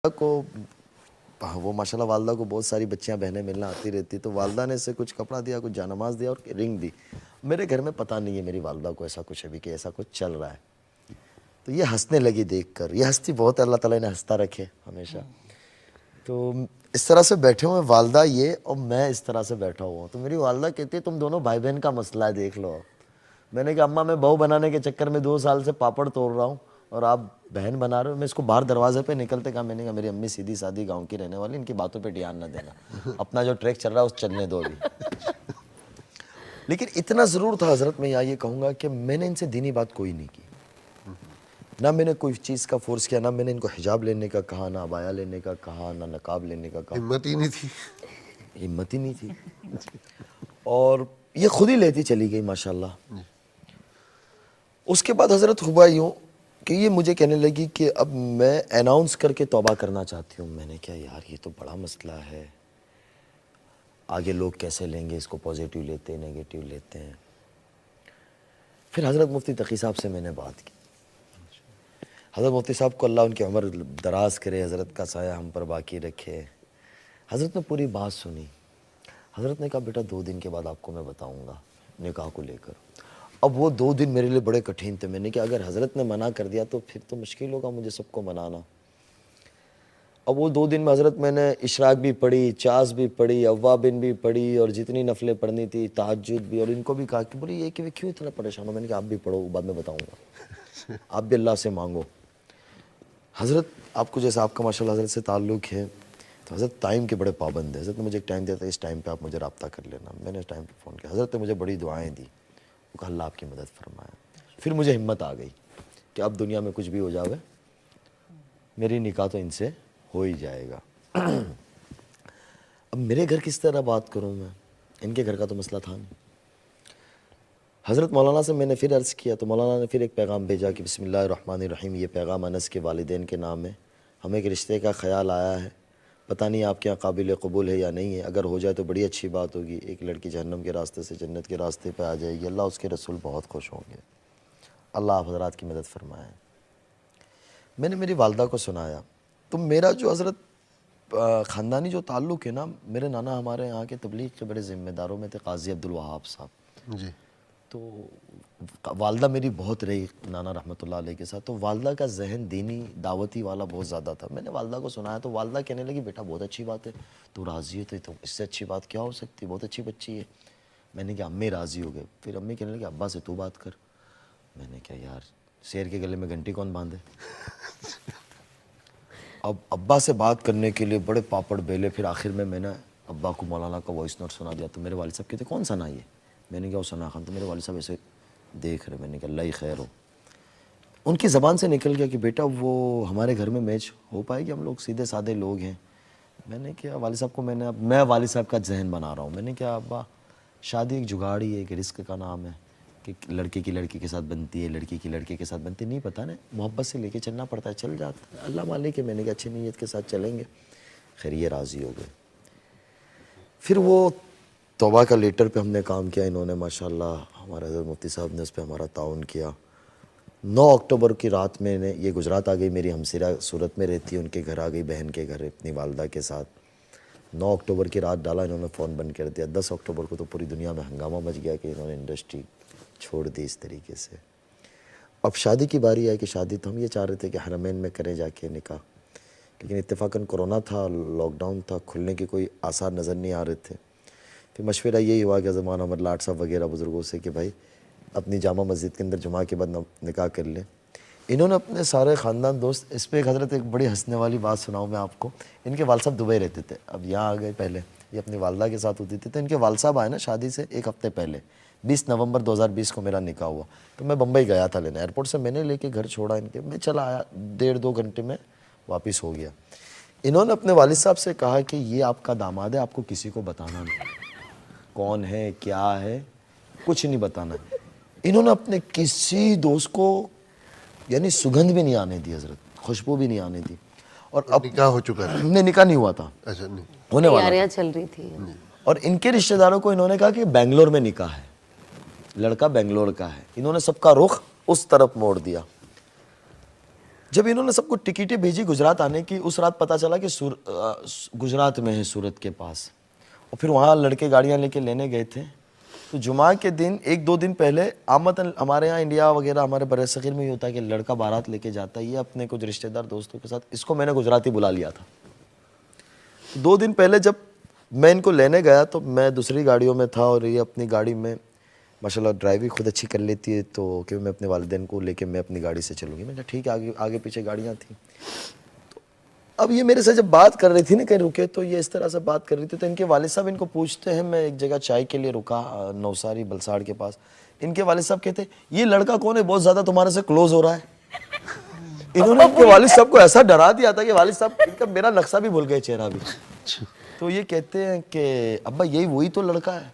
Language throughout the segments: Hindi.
को वो माशाल्लाह वालदा को बहुत सारी बच्चियां बहनें मिलना आती रहती, तो वालदा ने से कुछ कपड़ा दिया, कुछ जानमाज दिया और रिंग दी। मेरे घर में पता नहीं है मेरी वालदा को ऐसा कुछ अभी कि ऐसा कुछ चल रहा है, तो ये हंसने लगी देखकर। ये हंसती बहुत, अल्लाह ताला ने हंसता रखे हमेशा। तो इस तरह से बैठे हुए वालदा ये और मैं इस तरह से बैठा हुआ हूँ, तो मेरी वालदा कहती है तुम दोनों भाई बहन का मसला है, देख लो। मैंने कहा अम्मा मैं बहू बनाने के चक्कर में 2 साल से पापड़ तोड़ रहा हूँ और आप बहन बना रहे हो। मैं इसको बाहर दरवाजे पे निकलते कहा, मैंने कहा मेरी अम्मी सीधी सादी गांव की रहने वाली, इनकी बातों पे ध्यान ना देना, अपना जो ट्रैक चल रहा है उस चलने दो अभी। लेकिन इतना ज़रूर था हज़रत, मैं यहाँ ये कहूँगा कि मैंने इनसे दीनी बात कोई नहीं की, ना मैंने कोई चीज़ का फोर्स किया, ना मैंने इनको हिजाब लेने का कहा, ना अबाया लेने का कहा, ना नकाब लेने का कहा। हिम्मत ही नहीं थी। हिम्मत ही नहीं थी और ये खुद ही लेती चली गई माशाल्लाह। उसके बाद हज़रत हुआ यूँ कि ये मुझे कहने लगी कि अब मैं अनाउंस करके तौबा करना चाहती हूँ। मैंने कहा यार ये तो बड़ा मसला है, आगे लोग कैसे लेंगे इसको, पॉजिटिव लेते हैं नेगेटिव लेते हैं। फिर हज़रत मुफ्ती तकी साहब से मैंने बात की। हज़रत मुफ्ती साहब को अल्लाह उनकी उम्र दराज करे, हज़रत का साया हम पर बाकी रखे। हज़रत ने पूरी बात सुनी। हज़रत ने कहा बेटा 2 दिन के बाद आपको मैं बताऊँगा निकाह को लेकर। अब वो 2 दिन मेरे लिए बड़े कठिन थे। मैंने कहा अगर हज़रत ने मना कर दिया तो फिर तो मुश्किल होगा मुझे सबको मनाना। अब वो 2 दिन में हज़रत मैंने इशराक भी पढ़ी, चास भी पढ़ी, अव्वाबिन भी पढ़ी और जितनी नफलें पढ़नी थी, तहज्जुद भी। और इनको भी कहा कि बोले ये कि वे क्यों इतना परेशान हो। मैंने कहा आप भी पढ़ो, बाद में बताऊँगा, आप भी अल्लाह से मांगो। हज़रत आपको जैसा आपका माशाल्लाह हज़रत से ताल्लुक़ है, तो हज़रत टाइम के बड़े पाबंद है। हज़रत ने मुझे एक टाइम दिया था, इस टाइम पे आप मुझे रब्ता कर लेना। मैंने इस टाइम पे फ़ोन किया। हज़रत ने मुझे बड़ी दुआएं दी, वो कहा अल्लाह आपकी मदद फरमाए। फिर मुझे हिम्मत आ गई कि अब दुनिया में कुछ भी हो जावे, मेरी निकाह तो इनसे हो ही जाएगा। अब मेरे घर किस तरह बात करूँ मैं, इनके घर का तो मसला था नहीं। हज़रत मौलाना से मैंने फिर अर्ज़ किया, तो मौलाना ने फिर एक पैगाम भेजा कि बिस्मिल्लाहिर्रहमानिर्रहीम, ये पैगाम अनस के वालिदैन के नाम है, हमें एक रिश्ते का ख्याल आया है, पता नहीं आपके यहाँ काबिल कबूल है या नहीं है, अगर हो जाए तो बड़ी अच्छी बात होगी। एक लड़की जहन्नम के रास्ते से जन्नत के रास्ते पर आ जाएगी, अल्लाह उसके रसूल बहुत खुश होंगे, अल्लाह आप हज़रात की मदद फरमाए। मैंने मेरी वालदा को सुनाया, तो मेरा जो हज़रत ख़ानदानी जो ताल्लुक़ है ना, मेरे नाना हमारे यहाँ के तबलीग के बड़े ज़िम्मेदारों में थे, क़ाज़ी अब्दुल वहाब साहब जी। तो वालदा मेरी बहुत रही नाना रहमतुल्लाह अलैह के साथ, तो वालदा का जहन दीनी दावती वाला बहुत ज़्यादा था। मैंने वालदा को सुनाया तो वालदा कहने लगी बेटा बहुत अच्छी बात है, तू राज़ी है तो इससे अच्छी बात क्या हो सकती, बहुत अच्छी बच्ची है। मैंने कहा अम्मी राज़ी हो गए। फिर अम्मी कहने लगी अब्बा से तू बात कर। मैंने कहा यार शेर के गले में घंटी कौन बांधे। अब अब्बा से बात करने के लिए बड़े पापड़ बेले, फिर आखिर में मैंने अब्बा को मौलाना का वॉइस नोट सुना दिया। तो मेरे वालिद साहब कहते कौन सना ये। मैंने कहा वो सना खान। तो मेरे वालिद साहब ऐसे देख रहे। मैंने कहा अल्लाह ही खैर हो। उनकी ज़बान से निकल गया कि बेटा वो हमारे घर में मैच हो पाएगी, हम लोग सीधे साधे लोग हैं। मैंने कहा वालिद साहब को मैं वालिद साहब का जहन बना रहा हूँ। मैंने कहा अब्बा शादी एक जुगाड़ी है, एक रिस्क का नाम है कि लड़के की लड़की के साथ बनती है, लड़की की लड़के के साथ बनती नहीं, पता नहीं मोहब्बत से लेके चलना पड़ता है, चल जाता है, अल्लाह मालिक है। मैंने कहा अच्छी नीयत के साथ चलेंगे। खैर ये राज़ी हो गए। फिर वो तौबा का लेटर पे हमने काम किया, इन्होंने माशाल्लाह हमारे हज़रत मुफ्ती साहब ने उस पर हमारा ताउन किया। 9 अक्टूबर की रात में ये गुजरात आ गई, मेरी हमसिरा सूरत में रहती है, उनके घर आ गई, बहन के घर अपनी वालदा के साथ। 9 अक्टूबर की रात डाला इन्होंने, फ़ोन बंद कर दिया। 10 अक्टूबर को तो पूरी दुनिया में हंगामा मच गया कि इन्होंने इंडस्ट्री छोड़ दी इस तरीके से। अब शादी की बारी है कि शादी तो हम ये चाह रहे थे कि हरमैन में करें जाके निकाह, लेकिन इत्तेफाकन कोरोना था, लॉकडाउन था, खुलने के कोई आसार नज़र नहीं आ रहे थे। फिर मशवरा यही हुआ कि ज़मान अहमद लाट साहब वगैरह बुज़ुर्गों से कि भाई अपनी जामा मस्जिद के अंदर जुमा के बाद निकाह कर लें। इन्होंने अपने सारे ख़ानदान दोस्त, इस पर एक हज़रत एक बड़ी हंसने वाली बात सुनाऊँ मैं आपको। इनके वाल साहब दुबई रहते थे, अब यहाँ आ गए। पहले ये अपनी वालदा के साथ होती थी, तो इनके वाल साहब आए ना शादी से 1 हफ़्ते पहले, 20 नवंबर 2020 को मेरा निकाह हुआ। तो मैं बम्बई गया था लेने, एयरपोर्ट से मैंने लेके घर छोड़ा इनके, मैं चला आया, 1.5-2 घंटे में वापस हो गया। इन्होंने अपने वालिद साहब से कहा कि ये आपका दामाद है, आपको किसी को बताना नहीं, कौन है क्या है कुछ नहीं बताना। इन्होंने अपने किसी दोस्त को यानी सुगंध भी नहीं आने दी हज़रत, खुशबू भी नहीं आने दी। और अब निकाह हो चुका था? नहीं, निकाह नहीं हुआ था, अच्छा, नहीं होने वाला तैयारियां चल रही थी। और इनके रिश्तेदारों को इन्होंने कहा कि बेंगलोर में निकाह है, लड़का बेंगलोर का है। इन्होंने सबका रुख उस तरफ मोड़ दिया। जब इन्होंने सबको टिकटें भेजी गुजरात आने की, उस रात पता चला कि गुजरात में है, सूरत के पास। और फिर वहाँ लड़के गाड़ियाँ लेके लेने गए थे। तो जुमा के दिन 1-2 दिन पहले आमतन हमारे यहाँ इंडिया वगैरह हमारे बरसगीर में ये होता है कि लड़का बारात लेके जाता है, ये अपने कुछ रिश्तेदार दोस्तों के साथ। इसको मैंने गुजराती बुला लिया था। 2 दिन पहले जब मैं इनको लेने गया तो मैं दूसरी गाड़ियों में था और ये अपनी गाड़ी में, माशाल्लाह ड्राइविंग खुद अच्छी कर लेती है, तो कि मैं अपने वालिदैन को लेके मैं अपनी गाड़ी से चलूँगी। मैंने ठीक है, आगे आगे पीछे गाड़ियाँ थी। तो अब ये मेरे से जब बात कर रही थी ना, कहीं रुके तो ये इस तरह से बात कर रही थी। तो इनके वालिद साहब इनको पूछते हैं, मैं एक जगह चाय के लिए रुका नवसारी बलसाड़ के पास। इनके वालिद साहब कहते ये लड़का कौन है, बहुत ज़्यादा तुम्हारे से क्लोज हो रहा है। इन्होंने इनके वालिद साहब को ऐसा डरा दिया था कि वालिद साहब इनका मेरा नक्शा भी भूल गए, चेहरा भी। तो ये कहते हैं कि अब्बा यही वही तो लड़का है।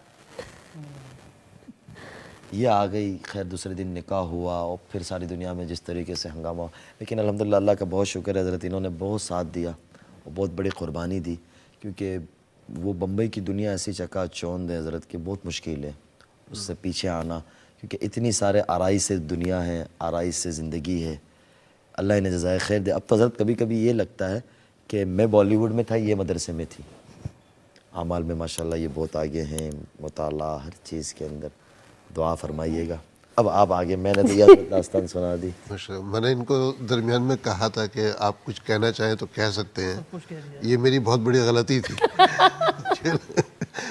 ये आ गई। खैर दूसरे दिन निकाह हुआ और फिर सारी दुनिया में जिस तरीके से हंगामा, लेकिन अल्हम्दुलिल्लाह अल्लाह का बहुत शुक्र है, हज़रत इन्होंने बहुत साथ दिया और बहुत बड़ी क़ुरबानी दी, क्योंकि वो बम्बई की दुनिया ऐसी चकाचौंध है हज़रत की, बहुत मुश्किल है उससे पीछे आना, क्योंकि इतनी सारे आराई से दुनिया है, आराई से ज़िंदगी है। अल्लाह इन्हें जज़ाए खैर दे। अब तो हज़रत कभी कभी ये लगता है कि मैं बॉलीवुड में था, ये मदरसे में थी। आमाल में माशाल्लाह ये बहुत आगे हैं, मुताला हर चीज़ के अंदर। दुआ फरमाइएगा। अब आप आगे, मैंने तो यह दास्तान सुना दी। मैंने इनको दरमियान में कहा था कि आप कुछ कहना चाहें तो कह सकते हैं, ये मेरी बहुत बड़ी गलती थी।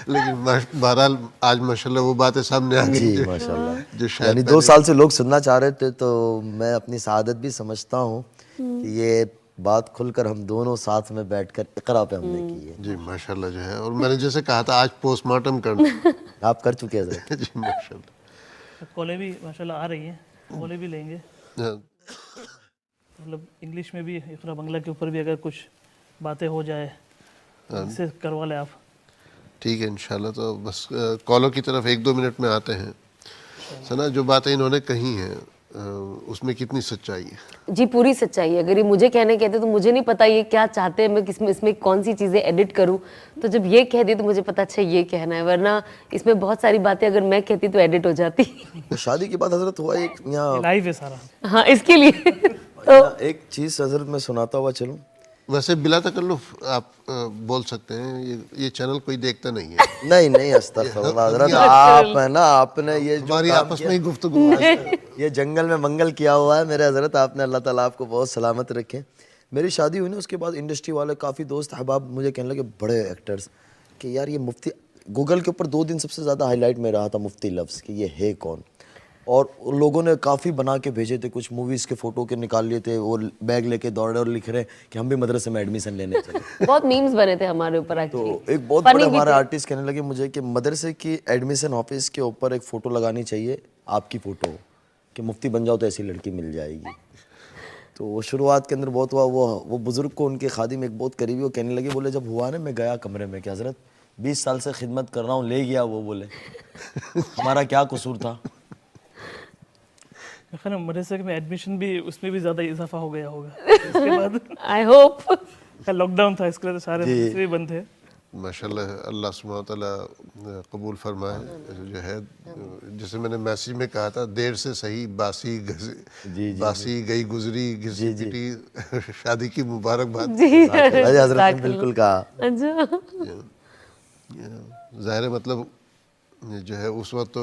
लेकिन बहरहाल आज माशाल्लाह वो बातें सामने आ गई जी माशाल्लाह। जो शायद 2 साल से लोग सुनना चाह रहे थे, तो मैं अपनी सआदत भी समझता हूँ कि ये बात खुलकर हम दोनों साथ में बैठकर इकरा पे हमने की है। जी माशाल्लाह जो है। और मैंने जैसे कहा था आज पोस्टमार्टम करना आप कर चुके हैं जी माशाल्लाह। कॉलेज भी माशाल्लाह आ रही है, कॉलेज भी लेंगे, मतलब इंग्लिश में भी इकरा बंगला के ऊपर भी अगर कुछ बातें हो जाए इससे करवा लें आप। ठीक है इंशाल्लाह। तो बस कॉलों की तरफ 1-2 मिनट में आते हैं। सना, जो बातें इन्होंने कही हैं उसमें कितनी सच्चाई है? जी पूरी सच्चाई है। अगर ये मुझे कहने कहते तो मुझे नहीं पता ये क्या चाहते हैं, मैं किसमें इसमें कौन सी चीज़ें एडिट करूं। तो जब ये कह दी तो मुझे पता अच्छा ये कहना है, वरना इसमें बहुत सारी बातें अगर मैं कहती तो एडिट हो जाती। शादी के बाद हजरत हुआ एक यहाँ लाइव है सारा। हाँ इसके लिए तो एक चीज़ हजरत मैं सुनाता हुआ चलूँ। वैसे बिला तकल्लुफ आप बोल सकते हैं, ये चैनल कोई देखता नहीं है। नहीं नहीं अस्तगफुरुल्लाह हजरत, आप है ना, आपने ये जो हमारी काम आपस किया, में ही गुफ्तगू ये जंगल में मंगल किया हुआ है मेरे हजरत। आपने, अल्लाह ताला आपको बहुत सलामत रखे। मेरी शादी हुई ना, उसके बाद इंडस्ट्री वाले काफ़ी दोस्त अहबाब मुझे कहने लगे, बड़े एक्टर्स, कि यार ये मुफ्ती, गूगल के ऊपर 2 दिन सबसे ज़्यादा हाईलाइट में रहा था मुफ्ती लफ्ज़, कि ये है कौन। और लोगों ने काफ़ी बना के भेजे थे, कुछ मूवीज़ के फ़ोटो के निकाल लिए थे, वो बैग लेके दौड़ रहे और लिख रहे कि हम भी मदरसे में एडमिशन लेने चले। बहुत मीम्स बने थे हमारे ऊपर तो एक्चुअली। एक बहुत बड़े हमारे आर्टिस्ट कहने लगे मुझे कि मदरसे की एडमिशन ऑफिस के ऊपर एक फ़ोटो लगानी चाहिए, आपकी फ़ोटो, कि मुफ्ती बन जाओ तो ऐसी लड़की मिल जाएगी। तो वो शुरुआत के अंदर बहुत हुआ। वो बुज़ुर्ग को, उनके खादिम एक बहुत करीबी, वो कहने लगे, बोले जब हुआ ना, मैं गया कमरे में कि हज़रत 20 साल से खिदमत कर रहा हूँ, ले गया वो, बोले हमारा क्या कसूर था। मदरसे में एडमिशन भी, उसमें भी ज़्यादा इजाफा हो गया होगा इसके बाद। I hope. लॉकडाउन था, इसके लिए सारे मदरसे भी बंद थे। माशाल्लाह, अल्लाह सुब्हानहू तआला कबूल फरमाए। जो है, जैसे मैंने मैसेज में कहा था, देर से सही बासी बासी गई गुजरी घिसी पिटी शादी की मुबारकबाद। हजरत ने बिल्कुल कहा। अच्छा ज़ाहिर है, मतलब जो है उस वक्त तो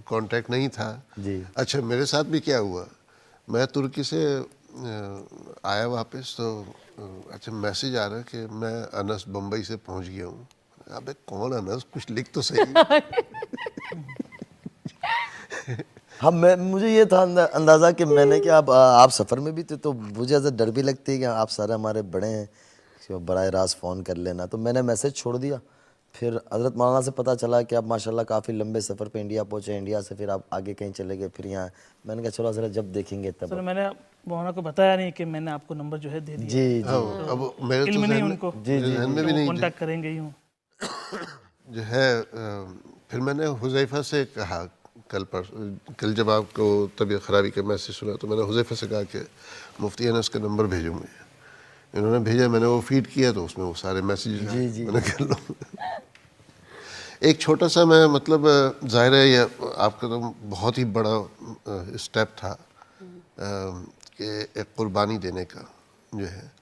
कांटेक्ट नहीं था जी। अच्छा, मेरे साथ भी क्या हुआ, मैं तुर्की से आया वापस, तो अच्छा मैसेज आ रहा है कि मैं अनस बम्बई से पहुंच गया हूँ। अबे कौन अनस, कुछ लिख तो सही। हाँ, मुझे ये था अंदाज़ा कि मैंने कि आप सफ़र में भी थे, तो मुझे ऐसा डर भी लगती है कि आप सारे हमारे बड़े हैं, बराह रास्त फ़ोन कर लेना। तो मैंने मैसेज छोड़ दिया। फिर हज़रत मौलाना से पता चला कि आप माशाल्लाह काफ़ी लंबे सफ़र पे इंडिया पहुँचे, इंडिया से फिर आप आगे कहीं चले गए, फिर यहाँ। मैंने कहा चलो हज़रत जब देखेंगे तब। सर मैंने मौलाना को बताया नहीं कि मैंने आपको नंबर जो है दे दिया। जी जी। अब मेरे तो इल्म नहीं उनको, ज़हन में भी नहीं कांटेक्ट करेंगे यूँ। जो है। फिर मैंने हुज़ैफ़ा से कहा, कल जब आपको तबीयत ख़राबी का मैसेज सुना, तो मैंने हुज़ैफ़ा से कहा कि मुफ्ती अनस का नंबर भेजूँगा। इन्होंने भेजा, मैंने वो फीड किया, तो उसमें वो सारे मैसेज मैंने कर लो। एक छोटा सा, मैं मतलब ज़ाहिर है ये आपका तो बहुत ही बड़ा स्टेप था कि एक कुर्बानी देने का जो है